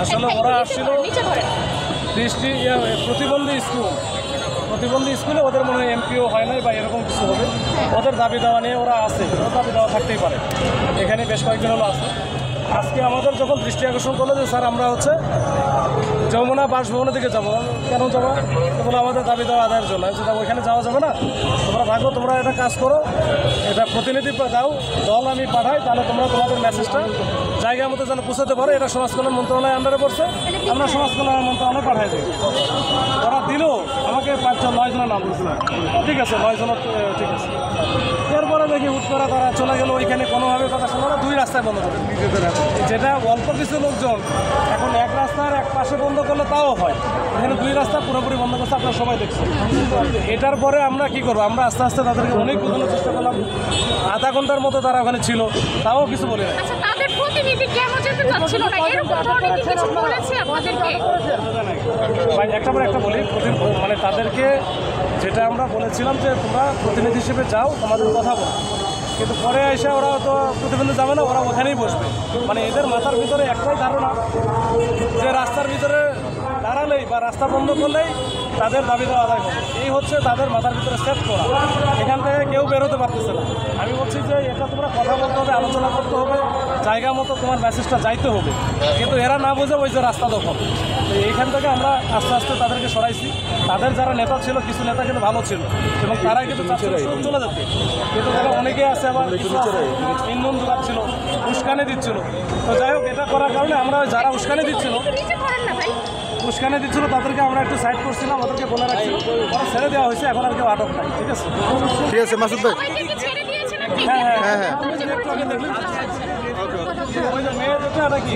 আসলে ওরা আসছিল প্রতিবন্ধী স্কুলে ওদের মনে হয় এমপিও হয় নাই বা এরকম কিছু হবে। ওদের দাবি দেওয়া নিয়ে ওরা আছে, ওদের দাবি দেওয়া থাকতেই পারে। এখানে বেশ কয়েকজন হলো আছে। আজকে আমাদের যখন দৃষ্টি আকর্ষণ করলো যে স্যার আমরা হচ্ছে যমুনা বাসভবনের দিকে যাবো। কেন যাবো? বলে আমাদের দাবি দেওয়া আদায়ের জন্য। ওইখানে যাওয়া যাবে না, তোমরা থাকো, তোমরা এটা কাজ করো, এটা প্রতিনিধি দাও, দল আমি পাঠাই, তাহলে তোমরা তোমাদের মেসেজটা জায়গার মতো যেন পৌঁছাতে পারো। এটা সমাজ কল্যাণ মন্ত্রণালয়ের আন্ডারে পড়ছে, আমরা সমাজ কল্যাণ মন্ত্রণালয়ে পাঠাই দিই। ওরা দিল আমাকে 9 জনের নাম দিয়েছিল। ঠিক আছে, 9 জনের ঠিক আছে। এরপরে দেখি হুট করে তারা চলে গেল, ওইখানে কোনোভাবে কথা শোনা না, 2 রাস্তায় বন্ধ করে যেটা অল্প কিছু লোকজন এখন এক রাস্তার এক পাশে বন্ধ করলে তাও হয়, এখানে 2 রাস্তা পুরোপুরি বন্ধ করছে, আপনারা সবাই দেখছেন। এটার পরে আমরা কি করবো, আমরা আস্তে আস্তে তাদেরকে অনেক বোঝানোর চেষ্টা করলাম। আধা ঘন্টার মতো তারা ওখানে ছিল, তাও কিছু বলে না। একটা পর একটা বলি, মানে তাদেরকে যেটা আমরা বলেছিলাম যে তোমরা প্রতিনিধি হিসেবে যাও, তোমাদের কথা বলো, কিন্তু পরে এসে ওরা তো প্রতিবন্ধী যাবে না, ওরা ওখানেই বসবে। মানে এদের মাথার ভিতরে একটাই ধারণা যে রাস্তার ভিতরে দাঁড়ালেই বা রাস্তা বন্ধ করলেই তাদের দাবি দেওয়া আদায় হবে। এই হচ্ছে তাদের মাথার ভিতরে সেট করা। এখান থেকে কেউ বেরোতে পারতেছে না। আমি বলছি যে এটা তোমরা কথা বলতে হবে, আলোচনা করতে হবে, জায়গা মতো তোমার মেসেজটা যাইতে হবে, কিন্তু এরা না বোঝে ওই যে রাস্তা দখল। এইখান থেকে আমরা আস্তে আস্তে তাদেরকে সরাইছি। তাদের যারা নেতা ছিল, কিছু নেতা কিন্তু ভালো ছিল এবং তারাই কিন্তু চলে যেতে, কিন্তু তারা অনেকেই আছে আবার ইন্ধন যোগাচ্ছিল, উস্কানি দিচ্ছিল। তো যাই হোক, এটা করার কারণে আমরা যারা উস্কানি দিচ্ছিল তাদেরকে আমরা একটু সাইড করছিলাম, ওদেরকে বলে রাখছি, ওরা ছেড়ে দেওয়া হয়েছে, এখন আর কেউ আটক নাই। ঠিক আছে, ঠিক আছে মাসুদ ভাই। হ্যাঁ হ্যাঁ হ্যাঁ হ্যাঁ মেয়ে যেটা কি